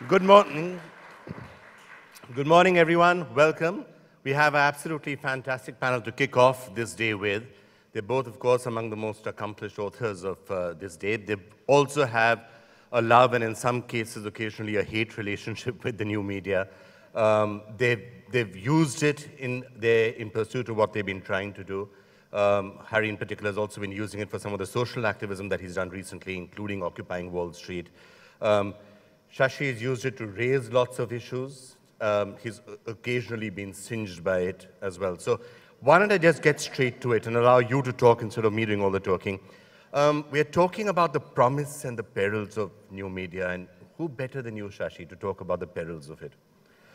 Good morning. Good morning, everyone. Welcome. We have an absolutely fantastic panel to kick off this day with. They're both, of course, among the most accomplished authors of this day. They also have a love and, in some cases, occasionally a hate relationship with the new media. They've used it in pursuit of what they've been trying to do. Harry, in particular, has also been using it for some of the social activism that he's done recently, including occupying Wall Street. Shashi has used it to raise lots of issues. He's occasionally been singed by it as well. So why don't I just get straight to it and allow you to talk instead of me doing all the talking. We're talking about the promise and the perils of new media, and who better than you, Shashi, to talk about the perils of it?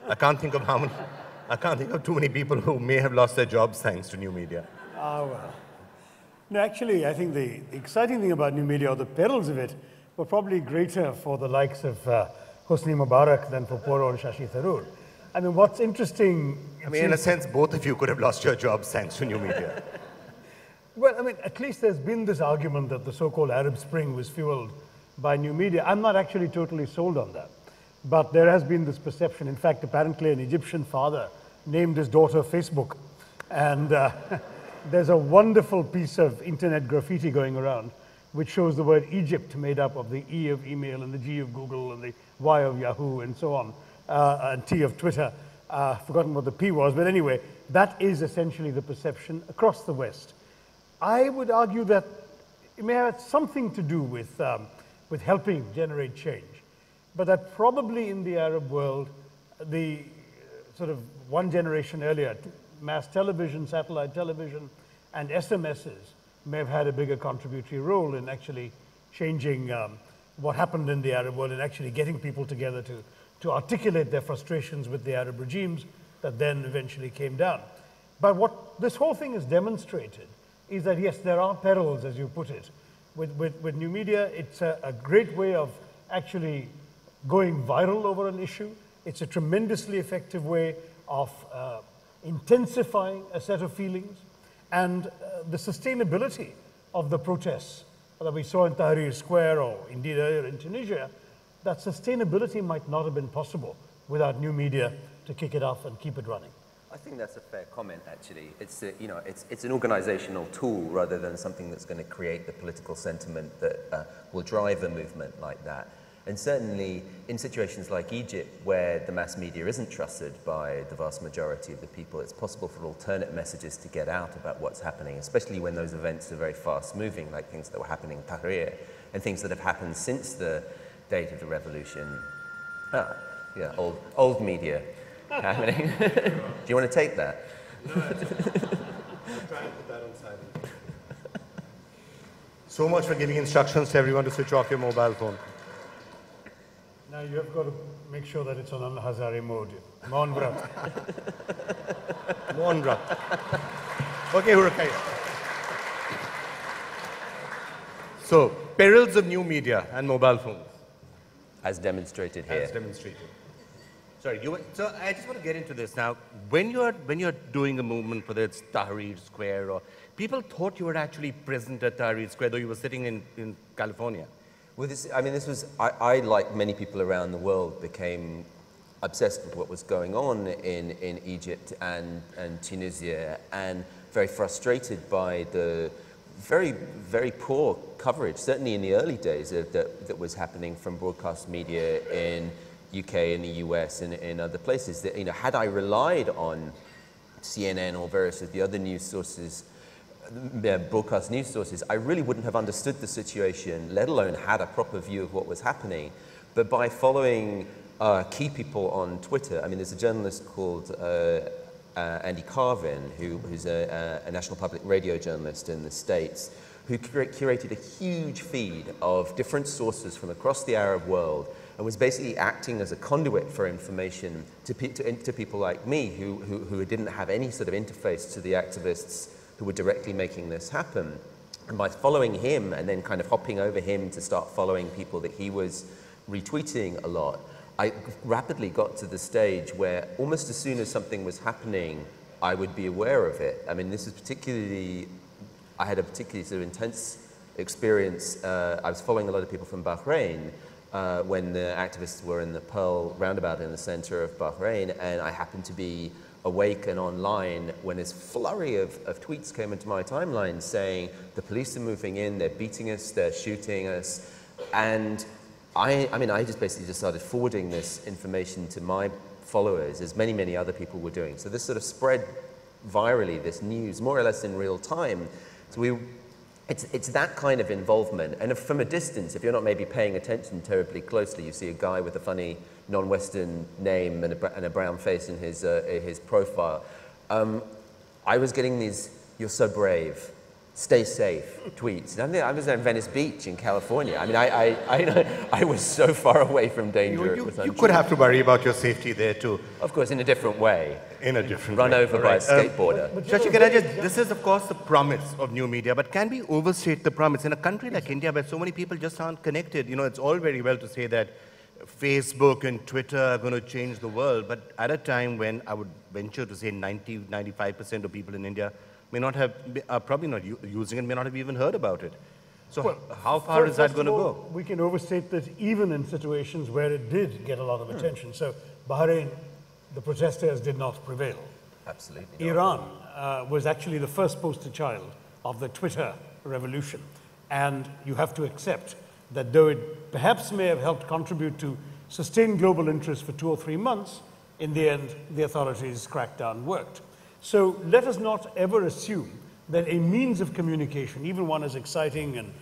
I can't think of too many people who may have lost their jobs thanks to new media. Well. No, actually, I think the exciting thing about new media, or the perils of it, were probably greater for the likes of Hosni Mubarak than for Kunzru and Shashi Tharoor. I mean, what's interesting... I mean, in a sense, both of you could have lost your jobs thanks to new media. Well, I mean, at least there's been this argument that the so-called Arab Spring was fueled by new media. I'm not actually totally sold on that. But there has been this perception. In fact, apparently an Egyptian father named his daughter Facebook. And there's a wonderful piece of internet graffiti going around which shows the word Egypt made up of the E of email and the G of Google and the Y of Yahoo and so on, and T of Twitter. Forgotten what the P was, but anyway, that is essentially the perception across the West. I would argue that it may have something to do with helping generate change, but that probably in the Arab world, the sort of one generation earlier, mass television, satellite television, and SMSs may have had a bigger contributory role in actually changing what happened in the Arab world and actually getting people together to articulate their frustrations with the Arab regimes that then eventually came down. But what this whole thing has demonstrated is that, yes, there are perils, as you put it. With new media, it's a great way of actually going viral over an issue. It's a tremendously effective way of intensifying a set of feelings. And the sustainability of the protests that we saw in Tahrir Square or indeed earlier in Tunisia, that sustainability might not have been possible without new media to kick it off and keep it running. I think that's a fair comment, actually. It's an organizational tool rather than something that's going to create the political sentiment that will drive a movement like that. And certainly in situations like Egypt, where the mass media isn't trusted by the vast majority of the people, it's possible for alternate messages to get out about what's happening, especially when those events are very fast moving, like things that were happening in Tahrir and things that have happened since the date of the revolution. Yeah, old media happening. Do you want to take that? No, I'm trying to put that on silent. So much for giving instructions to everyone to switch off your mobile phone. Now you have got to make sure that it's on Hazare mode. Maun Vrat. Maun Vrat. Okay, Hurukai. So, perils of new media and mobile phones. As demonstrated here. As demonstrated. Sorry, so I just want to get into this now. When you're doing a movement, whether it's Tahrir Square, or people thought you were actually present at Tahrir Square, though you were sitting in California. Well, I, like many people around the world, became obsessed with what was going on in Egypt and Tunisia, and very frustrated by the very, very poor coverage, certainly in the early days, that was happening from broadcast media in UK and the US and in other places. That, had I relied on CNN or various of the other news sources, broadcast news sources, I really wouldn't have understood the situation, let alone had a proper view of what was happening. But by following key people on Twitter, I mean, there's a journalist called Andy Carvin, who's a National Public Radio journalist in the States, who curated a huge feed of different sources from across the Arab world and was basically acting as a conduit for information to people like me who didn't have any sort of interface to the activists who were directly making this happen. And by following him and then kind of hopping over him to start following people that he was retweeting a lot, I rapidly got to the stage where almost as soon as something was happening, I would be aware of it. I mean, this is I had a particularly sort of intense experience. I was following a lot of people from Bahrain, when the activists were in the Pearl roundabout in the center of Bahrain, and I happened to be awake and online when this flurry of tweets came into my timeline saying the police are moving in, they're beating us, they're shooting us, and I just basically just started forwarding this information to my followers, as many other people were doing. So this sort of spread virally, this news, more or less in real time. So it's that kind of involvement. And from a distance, if you're not maybe paying attention terribly closely, you see a guy with a funny non-Western name and a brown face in his profile. I was getting these, "You're so brave, stay safe" tweets. I was at Venice Beach in California. I mean, I was so far away from danger. You could have to worry about your safety there too. Of course, in a different way. In a different Run way. over by a skateboarder. Shashi, this is of course the promise of new media, but can we overstate the promise? In a country like India where so many people just aren't connected, it's all very well to say that Facebook and Twitter are going to change the world, but at a time when I would venture to say 95% of people in India may not have, are probably not using it, may not have even heard about it. So how far is that going to go? We can overstate this even in situations where it did get a lot of attention. So Bahrain, the protesters did not prevail. Absolutely. Iran was actually the first poster child of the Twitter revolution. And you have to accept that though it perhaps may have helped contribute to sustained global interest for 2 or 3 months, in the end, the authorities' crackdown worked. So let us not ever assume that a means of communication, even one as exciting and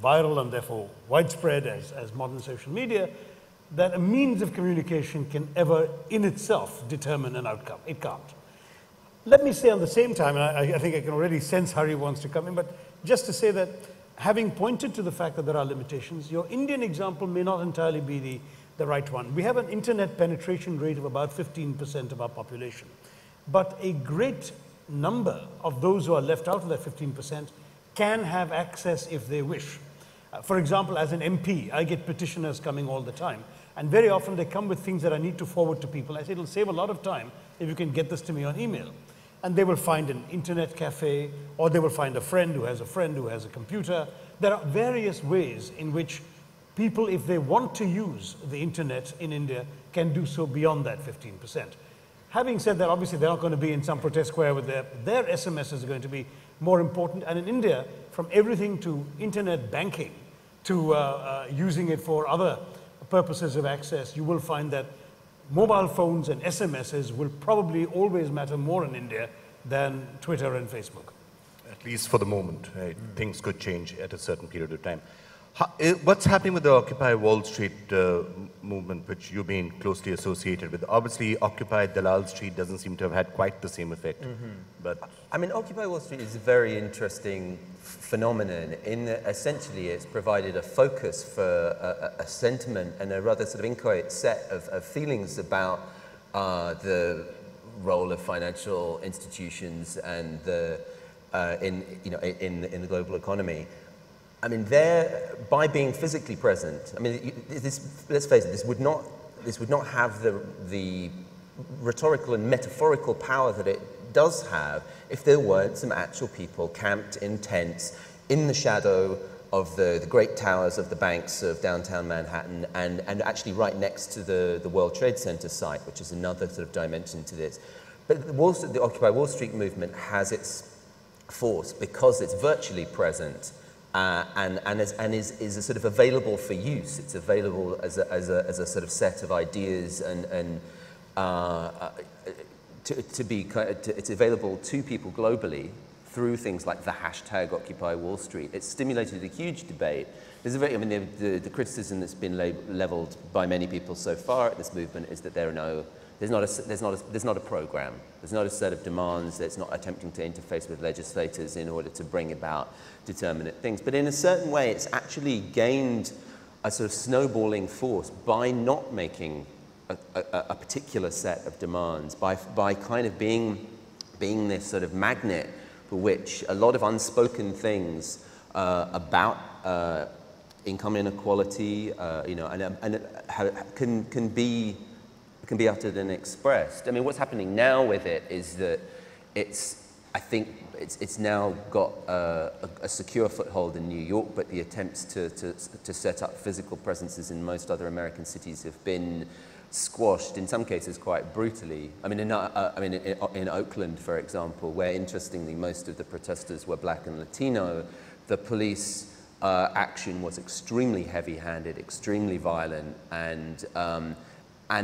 viral and therefore widespread as modern social media, that a means of communication can ever in itself determine an outcome. It can't. Let me say on the same time, and I think I can already sense Hari wants to come in, but just to say that having pointed to the fact that there are limitations, your Indian example may not entirely be the right one. We have an internet penetration rate of about 15% of our population. But a great number of those who are left out of that 15% can have access if they wish. For example, as an MP, I get petitioners coming all the time. And very often they come with things that I need to forward to people. I say, it'll save a lot of time if you can get this to me on email. And they will find an internet cafe, or they will find a friend who has a computer. There are various ways in which people, if they want to use the internet in India, can do so beyond that 15%. Having said that, obviously they're not going to be in some protest square with their SMSs are going to be more important. And in India, from everything to internet banking to using it for other purposes of access, you will find that mobile phones and SMSs will probably always matter more in India than Twitter and Facebook. At least for the moment. Right? Things could change at a certain period of time. What's happening with the Occupy Wall Street movement, which you've been closely associated with? Obviously, Occupy Dalal Street doesn't seem to have had quite the same effect. But I mean, Occupy Wall Street is a very interesting phenomenon in that essentially it's provided a focus for a sentiment and a rather sort of inchoate set of feelings about the role of financial institutions and in the global economy. I mean, by being physically present, I mean, let's face it, this would not have the rhetorical and metaphorical power that it does have if there weren't some actual people camped in tents in the shadow of the great towers of the banks of downtown Manhattan and actually right next to the World Trade Center site, which is another sort of dimension to this. But the Occupy Wall Street movement has its force because it's virtually present. And is a sort of available for use. It's available as a sort of set of ideas and it's available to people globally through things like the hashtag Occupy Wall Street. It's stimulated a huge debate. There's the criticism that's been leveled by many people so far at this movement is that there's not a program. There's not a set of demands. It's not attempting to interface with legislators in order to bring about determinate things. But in a certain way, it's actually gained a sort of snowballing force by not making a particular set of demands, by kind of being this sort of magnet for which a lot of unspoken things about income inequality, can be uttered and expressed. I mean, what's happening now with it is that it's I think it's now got a secure foothold in New York, but the attempts to set up physical presences in most other American cities have been squashed, in some cases quite brutally. I mean, in Oakland, for example, where interestingly most of the protesters were black and Latino, the police action was extremely heavy-handed, extremely violent, and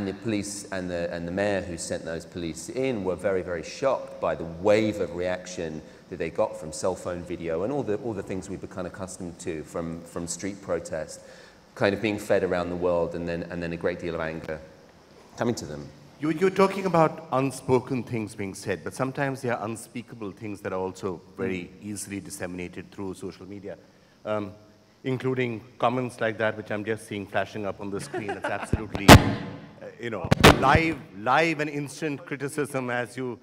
the police and the mayor who sent those police in were very, very shocked by the wave of reaction that they got from cell phone video and all the things we've become accustomed to from street protest, kind of being fed around the world, and then a great deal of anger coming to them. You're talking about unspoken things being said, but sometimes there are unspeakable things that are also very easily disseminated through social media, including comments like that, which I'm just seeing flashing up on the screen. It's absolutely, live and instant criticism as you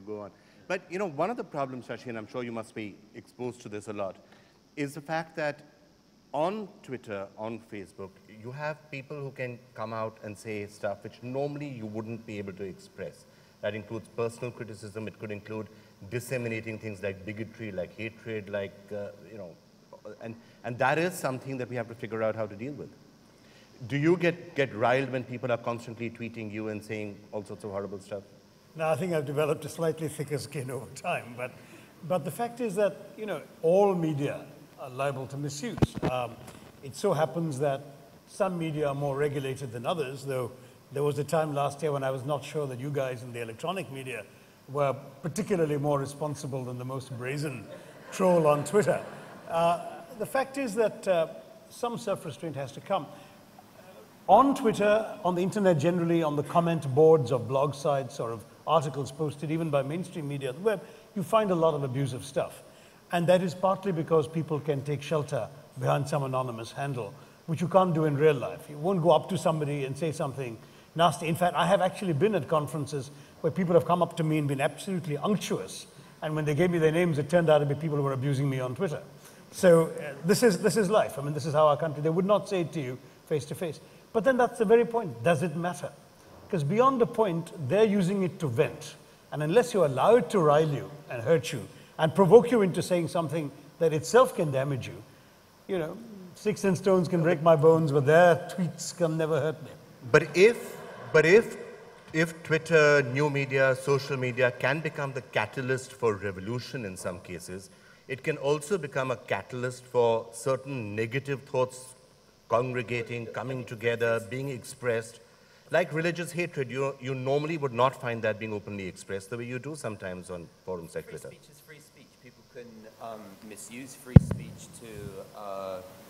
go on. But one of the problems, Shashi, and I'm sure you must be exposed to this a lot, is the fact that on Twitter, on Facebook, you have people who can come out and say stuff which normally you wouldn't be able to express. That includes personal criticism. It could include disseminating things like bigotry, like hatred, like, and that is something that we have to figure out how to deal with. Do you get riled when people are constantly tweeting you and saying all sorts of horrible stuff? No, I think I've developed a slightly thicker skin over time, but the fact is that, all media are liable to misuse. It so happens that some media are more regulated than others, though there was a time last year when I was not sure that you guys in the electronic media were particularly more responsible than the most brazen troll on Twitter. The fact is that some self-restraint has to come. On Twitter, on the internet generally, on the comment boards of blog sites or of articles posted even by mainstream media on the web, you find a lot of abusive stuff. And that is partly because people can take shelter behind some anonymous handle, which you can't do in real life. You won't go up to somebody and say something nasty. In fact, I have actually been at conferences where people have come up to me and been absolutely unctuous. And when they gave me their names, it turned out to be people who were abusing me on Twitter. So this is life. I mean, this is how our country, they would not say it to you face to face. But then that's the very point. Does it matter? Because beyond a point, they're using it to vent. And unless you allow it to rile you and hurt you and provoke you into saying something that itself can damage you, sticks and stones can break my bones, but their tweets can never hurt me. But if Twitter, new media, social media can become the catalyst for revolution in some cases, it can also become a catalyst for certain negative thoughts congregating, coming together, being expressed. Like religious hatred, you normally would not find that being openly expressed the way you do sometimes on forums like Twitter. Free speech is free speech. People can misuse free speech to,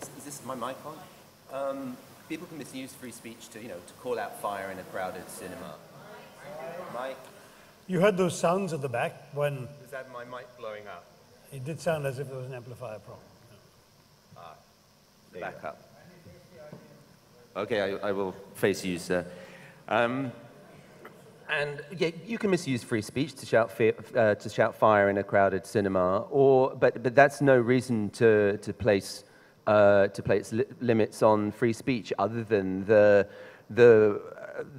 is this my mic on? People can misuse free speech to, to call out fire in a crowded cinema. Mike? You heard those sounds at the back when... Is that my mic blowing up? It did sound as if there was an amplifier problem. Back up. Okay, I will face you, sir. And yeah, you can misuse free speech to shout fire in a crowded cinema, but that's no reason to place limits on free speech other than the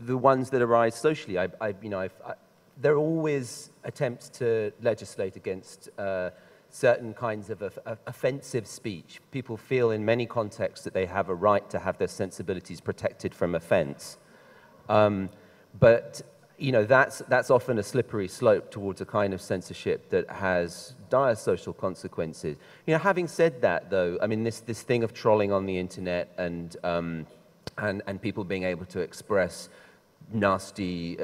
ones that arise socially. There are always attempts to legislate against certain kinds of offensive speech. People feel in many contexts that they have a right to have their sensibilities protected from offense. But that's often a slippery slope towards a kind of censorship that has dire social consequences. Having said that, though, I mean, this thing of trolling on the internet and people being able to express nasty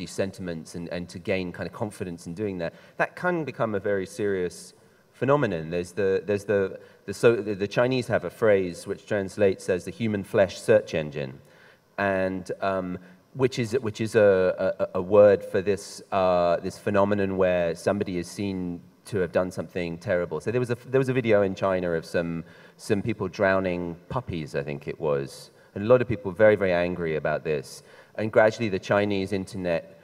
sentiments and to gain kind of confidence in doing that can become a very serious phenomenon. The Chinese have a phrase which translates as the human flesh search engine, and which is a word for this phenomenon where somebody is seen to have done something terrible. So there was a video in China of some people drowning puppies, I think it was, and a lot of people were very, very angry about this. And gradually the Chinese internet,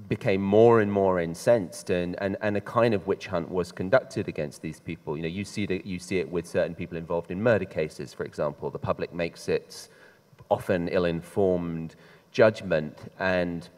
became more and more incensed, and a kind of witch hunt was conducted against these people. You see it with certain people involved in murder cases, for example. The public makes its often ill-informed judgment, and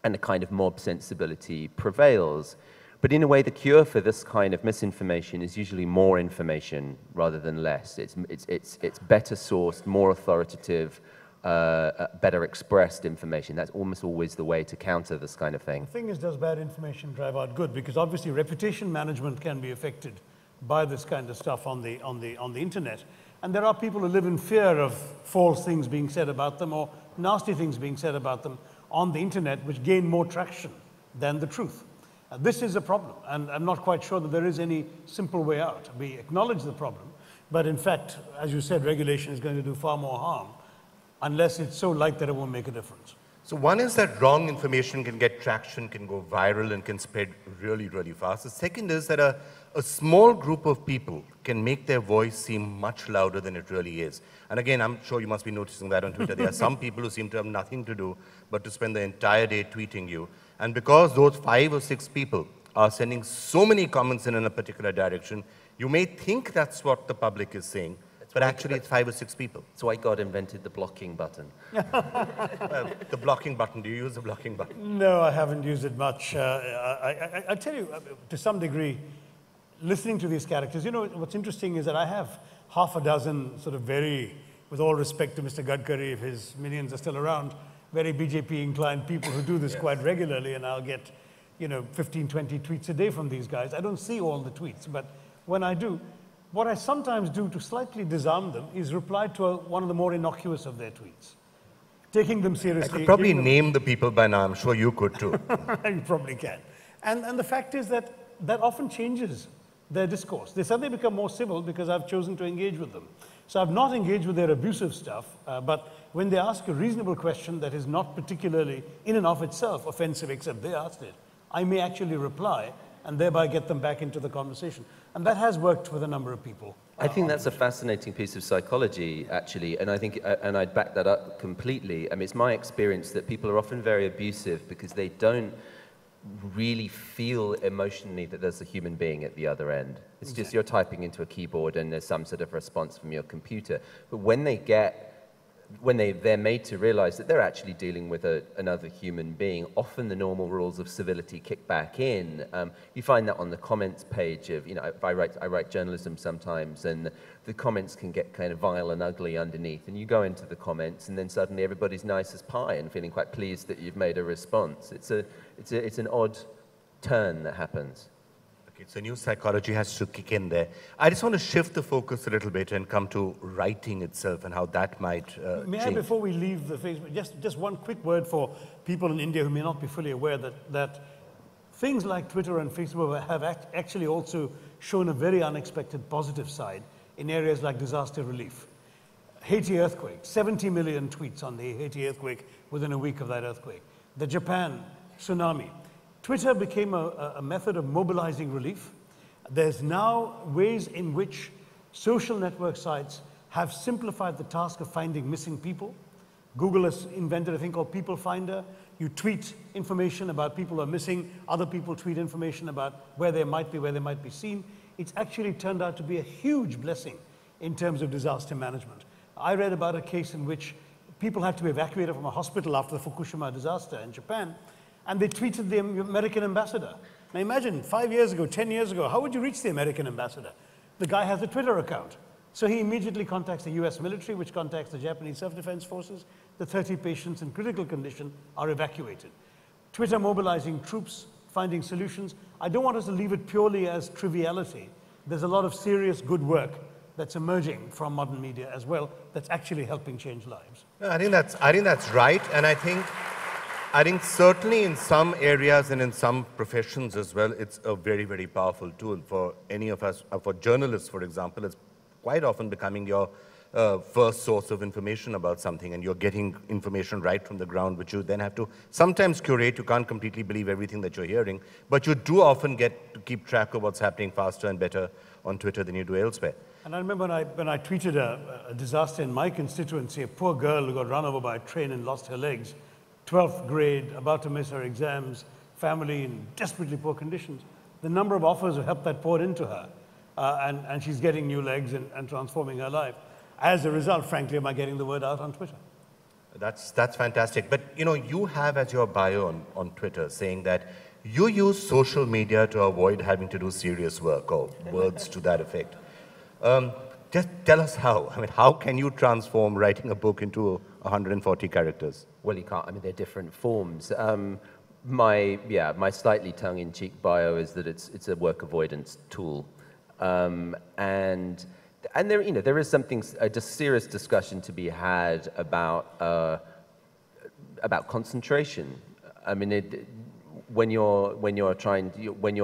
and a kind of mob sensibility prevails. But in a way, the cure for this kind of misinformation is usually more information rather than less. It's better sourced, more authoritative, better expressed information. That's almost always the way to counter this kind of thing. The thing is, does bad information drive out good? Because obviously reputation management can be affected by this kind of stuff on the internet. And there are people who live in fear of false things being said about them or nasty things being said about them on the internet, which gain more traction than the truth. This is a problem, and I'm not quite sure that there is any simple way out. We acknowledge the problem, but in fact, as you said, regulation is going to do far more harm unless it's so light that it won't make a difference. So one is that wrong information can get traction, can go viral, and can spread really, really fast. The second is that a small group of people can make their voice seem much louder than it really is. And again, I'm sure you must be noticing that on Twitter. There are some people who seem to have nothing to do but to spend the entire day tweeting you. And because those 5 or 6 people are sending so many comments in a particular direction, you may think that's what the public is saying, but actually it's 5 or 6 people. That's why God invented the blocking button. The blocking button, do you use the blocking button? No, I haven't used it much. I tell you, to some degree, listening to these characters, you know, what's interesting is that I have half a dozen sort of very, with all respect to Mr. Gadkari, if his minions are still around, very BJP-inclined people who do this quite regularly, and I'll get, you know, 15, 20 tweets a day from these guys. I don't see all the tweets, but when I do, what I sometimes do to slightly disarm them is reply to one of the more innocuous of their tweets, taking them seriously. I could probably name the people by now. I'm sure you could too. You probably can. And the fact is that that often changes their discourse. They suddenly become more civil because I've chosen to engage with them. So I've not engaged with their abusive stuff, but when they ask a reasonable question that is not particularly in and of itself offensive, except they asked it, I may actually reply and thereby get them back into the conversation. And that has worked with a number of people. I think that's a fascinating piece of psychology, actually, and I think, and I'd back that up completely. I mean, it's my experience that people are often very abusive because they don't really feel emotionally that there's a human being at the other end. It's just you're typing into a keyboard and there's some sort of response from your computer. But when they're made to realize that they're actually dealing with another human being, often the normal rules of civility kick back in. You find that on the comments page of, you know, I write journalism sometimes, and the comments can get kind of vile and ugly underneath, and you go into the comments and then suddenly everybody's nice as pie and feeling quite pleased that you've made a response. It's an odd turn that happens. Okay, so new psychology has to kick in there. I just want to shift the focus a little bit and come to writing itself and how that might May change. I, before we leave the Facebook, just one quick word for people in India who may not be fully aware that things like Twitter and Facebook have actually also shown a very unexpected positive side in areas like disaster relief. Haiti earthquake, 70 million tweets on the Haiti earthquake within a week of that earthquake. The Japan tsunami. Twitter became a method of mobilizing relief. There's now ways in which social network sites have simplified the task of finding missing people. Google has invented a thing called People Finder. You tweet information about people who are missing. Other people tweet information about where they might be seen. It's actually turned out to be a huge blessing in terms of disaster management. I read about a case in which people had to be evacuated from a hospital after the Fukushima disaster in Japan, and they tweeted the American ambassador. Now imagine, 5 years ago, 10 years ago, how would you reach the American ambassador? The guy has a Twitter account. So he immediately contacts the US military, which contacts the Japanese self-defense forces. The 30 patients in critical condition are evacuated. Twitter mobilizing troops, finding solutions. I don't want us to leave it purely as triviality. There's a lot of serious good work that's emerging from modern media as well that's actually helping change lives. No, I think that's right, and I think certainly in some areas and in some professions as well, it's a very, very powerful tool for any of us. For journalists, for example, it's quite often becoming your first source of information about something, and you're getting information right from the ground, which you then have to sometimes curate. You can't completely believe everything that you're hearing, but you do often get to keep track of what's happening faster and better on Twitter than you do elsewhere. And I remember when I tweeted a disaster in my constituency, a poor girl who got run over by a train and lost her legs, 12th grade, about to miss her exams, family in desperately poor conditions. The number of offers of help that poured into her, and she's getting new legs and transforming her life. As a result, frankly, am I getting the word out on Twitter? That's fantastic. But, you know, you have as your bio on Twitter saying that you use social media to avoid having to do serious work, or words to that effect. Just tell us how. I mean, how can you transform writing a book into 140 characters? Well, you can't. I mean, they're different forms. My slightly tongue-in-cheek bio is that it's a work avoidance tool, and there, you know, there is a serious discussion to be had about concentration. I mean, when you're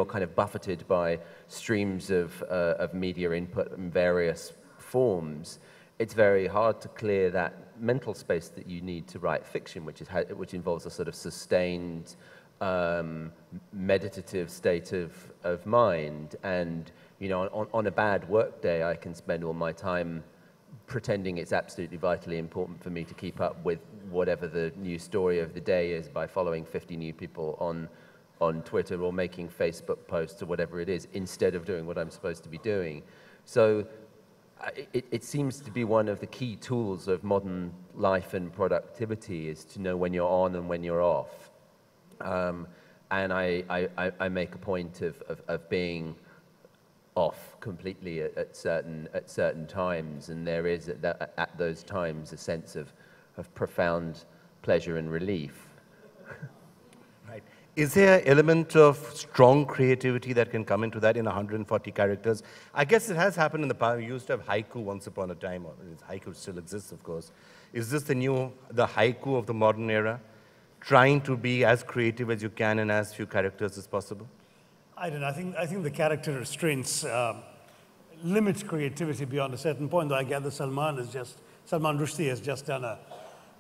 kind of buffeted by streams of media input in various forms, it's very hard to clear that mental space that you need to write fiction, which involves a sort of sustained meditative state of mind. And, you know, on a bad work day, I can spend all my time pretending it's absolutely vitally important for me to keep up with whatever the news story of the day is by following 50 new people on Twitter or making Facebook posts or whatever it is, instead of doing what I'm supposed to be doing. So it seems to be one of the key tools of modern life and productivity, is to know when you're on and when you're off. And I make a point of being off completely at certain times, and there is at those times a sense of profound pleasure and relief. Right. Is there an element of strong creativity that can come into that in 140 characters? I guess it has happened in the past. We used to have haiku once upon a time. Or haiku still exists, of course. Is this the haiku of the modern era? Trying to be as creative as you can in as few characters as possible? I don't know. I think the character restraints limits creativity beyond a certain point. Though I gather Salman Rushdie has just done a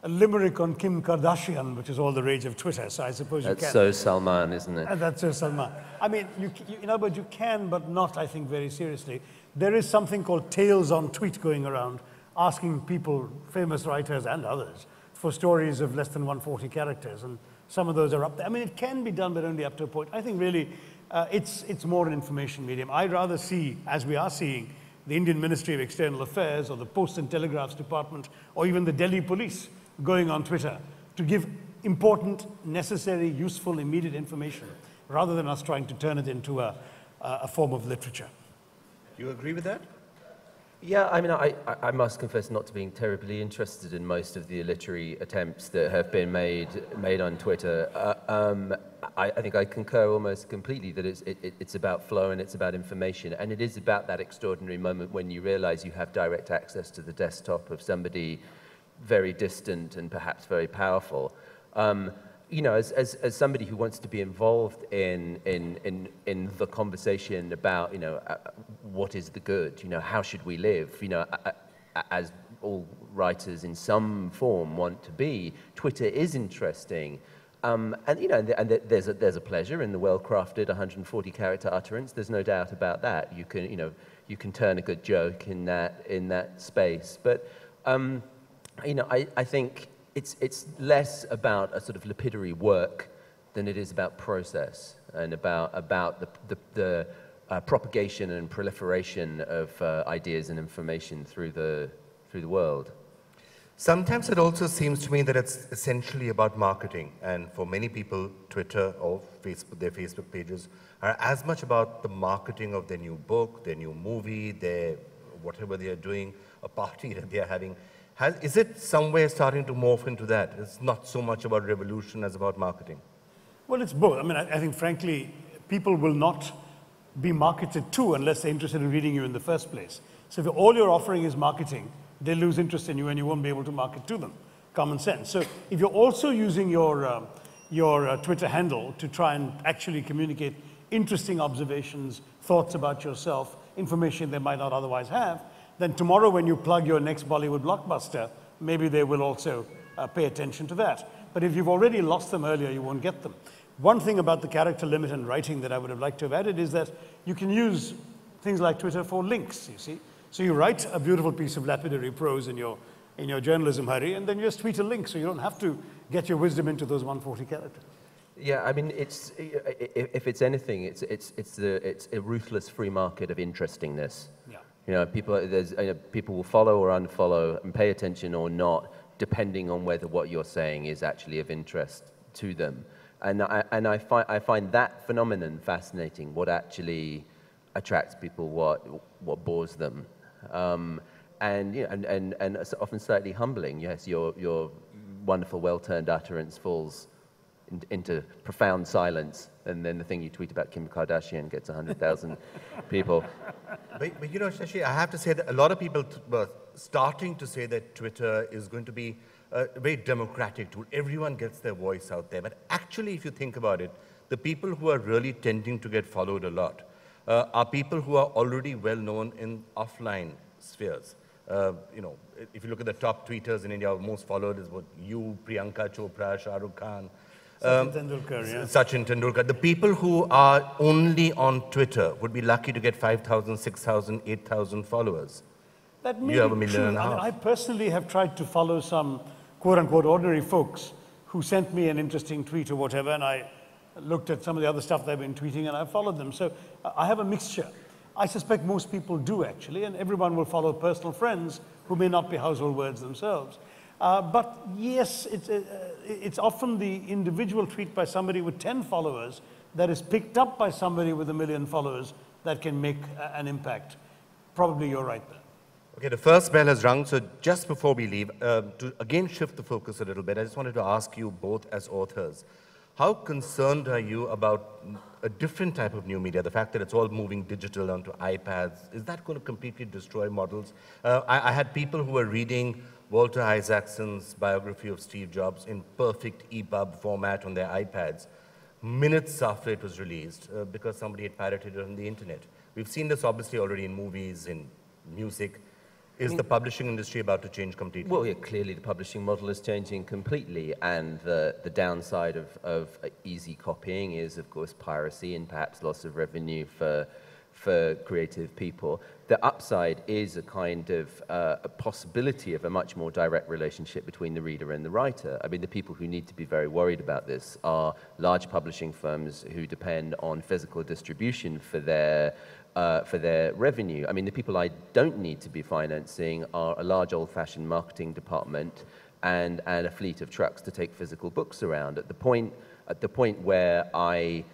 limerick on Kim Kardashian, which is all the rage of Twitter. So I suppose you can. That's so Salman, isn't it? And that's so Salman. I mean, but you can, but not, I think, very seriously. There is something called Tales on Tweet going around, asking people, famous writers and others, for stories of less than 140 characters, and some of those are up there. I mean, it can be done, but only up to a point. I think really it's more an information medium. I'd rather see, as we are seeing, the Indian Ministry of External Affairs or the Post and Telegraphs Department or even the Delhi Police going on Twitter to give important, necessary, useful, immediate information, rather than us trying to turn it into a form of literature. Do you agree with that? Yeah, I mean, I must confess not to being terribly interested in most of the literary attempts that have been made on Twitter. I think I concur almost completely that it's about flow and it's about information, and it is about that extraordinary moment when you realize you have direct access to the desktop of somebody very distant and perhaps very powerful. You know, as somebody who wants to be involved in the conversation about, you know, what is the good, you know, how should we live, you know, as all writers in some form want to be, Twitter is interesting. And, you know, there's a pleasure in the well-crafted 140-character utterance. There's no doubt about that. You can turn a good joke in that space. But, you know, I think it's less about a sort of lapidary work than it is about process and about the propagation and proliferation of ideas and information through the world. Sometimes it also seems to me that it's essentially about marketing, and for many people, Twitter or Facebook, their Facebook pages are as much about the marketing of their new book, their new movie, their whatever they are doing, a party that they are having. Is it somewhere starting to morph into that? It's not so much about revolution as about marketing. Well, it's both. I mean, I think, frankly, people will not be marketed to unless they're interested in reading you in the first place. So if all you're offering is marketing, they lose interest in you and you won't be able to market to them. Common sense. So if you're also using your Twitter handle to try and actually communicate interesting observations, thoughts about yourself, information they might not otherwise have, then tomorrow when you plug your next Bollywood blockbuster, maybe they will also pay attention to that. But if you've already lost them earlier, you won't get them. One thing about the character limit and writing that I would have liked to have added is that you can use things like Twitter for links, you see. So you write a beautiful piece of lapidary prose in your journalism hurry, and then you just tweet a link, so you don't have to get your wisdom into those 140 characters. Yeah, I mean, if it's anything, it's a ruthless free market of interestingness. Yeah. You know, people will follow or unfollow and pay attention or not depending on whether what you're saying is actually of interest to them. And I find that phenomenon fascinating, what actually attracts people, what bores them. And, you know, and it's often slightly humbling. Yes, your wonderful, well-turned utterance falls into profound silence, and then the thing you tweet about Kim Kardashian gets 100,000 people. But you know, Shashi, I have to say that a lot of people were starting to say that Twitter is going to be a very democratic tool. Everyone gets their voice out there. But actually, if you think about it, the people who are really tending to get followed a lot are people who are already well known in offline spheres. You know, if you look at the top tweeters in India, most followed is what you, Priyanka Chopra, Shah Rukh Khan, Sachin Tendulkar, yeah. Sachin Tendulkar. The people who are only on Twitter would be lucky to get 5,000, 6,000, 8,000 followers. That may You have be 1.5 million. true. I personally have tried to follow some quote-unquote ordinary folks who sent me an interesting tweet or whatever, and I looked at some of the other stuff they've been tweeting, and I followed them. So I have a mixture. I suspect most people do, actually, and everyone will follow personal friends who may not be household words themselves. But yes, it's often the individual tweet by somebody with 10 followers that is picked up by somebody with 1 million followers that can make an impact. Probably you're right there. Okay, the first bell has rung, so just before we leave, to again shift the focus a little bit, I just wanted to ask you both as authors, how concerned are you about a different type of new media, the fact that it's all moving digital onto iPads? Is that going to completely destroy models? I had people who were reading Walter Isaacson's biography of Steve Jobs in perfect EPUB format on their iPads minutes after it was released because somebody had pirated it on the internet. We've seen this obviously already in movies, in music. Is the publishing industry about to change completely? Well, yeah, clearly the publishing model is changing completely, and the downside of easy copying is, of course, piracy and perhaps loss of revenue for creative people. The upside is a kind of a possibility of a much more direct relationship between the reader and the writer. I mean, the people who need to be very worried about this are large publishing firms who depend on physical distribution for their revenue. I mean, the people I don't need to be financing are a large old-fashioned marketing department and a fleet of trucks to take physical books around. At the point where I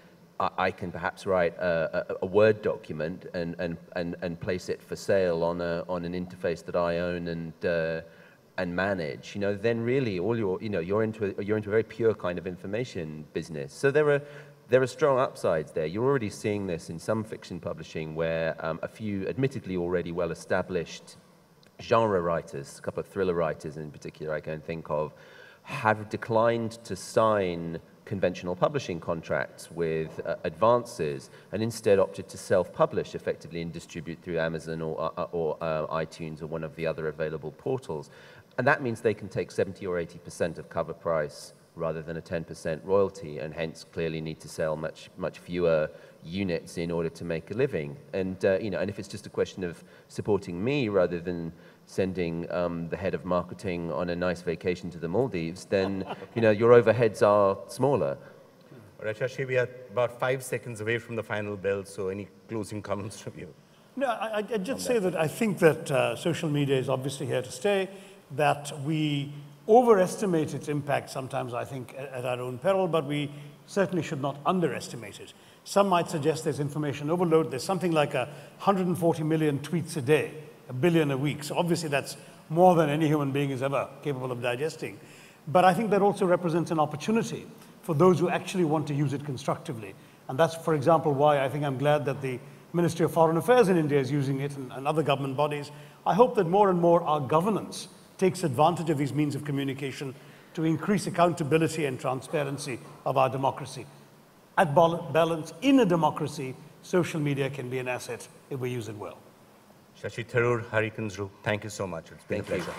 can perhaps write a Word document and place it for sale on an interface that I own and manage, you know, then really all you're into a very pure kind of information business. So there are strong upsides there. You're already seeing this in some fiction publishing where a few admittedly already well-established genre writers, a couple of thriller writers in particular I can think of, have declined to sign conventional publishing contracts with advances and instead opted to self-publish effectively and distribute through Amazon or iTunes or one of the other available portals. And that means they can take 70 or 80% of cover price rather than a 10% royalty, and hence clearly need to sell much fewer units in order to make a living. And you know, and if it's just a question of supporting me rather than sending the head of marketing on a nice vacation to the Maldives, then you know your overheads are smaller. All right, Shashi, we are about 5 seconds away from the final bell, so any closing comments from you? No, I'd just say that I think that social media is obviously here to stay, that we overestimate its impact sometimes, I think, at our own peril, but we certainly should not underestimate it. Some might suggest there's information overload. There's something like 140 million tweets a day, 1 billion a week. So obviously that's more than any human being is ever capable of digesting. But I think that also represents an opportunity for those who actually want to use it constructively. And that's, for example, why I think I'm glad that the Ministry of Foreign Affairs in India is using it and other government bodies. I hope that more and more our governance takes advantage of these means of communication to increase accountability and transparency of our democracy. At balance, in a democracy, social media can be an asset if we use it well. Shashi Tharoor, Kunzru, thank you so much. It's been a pleasure.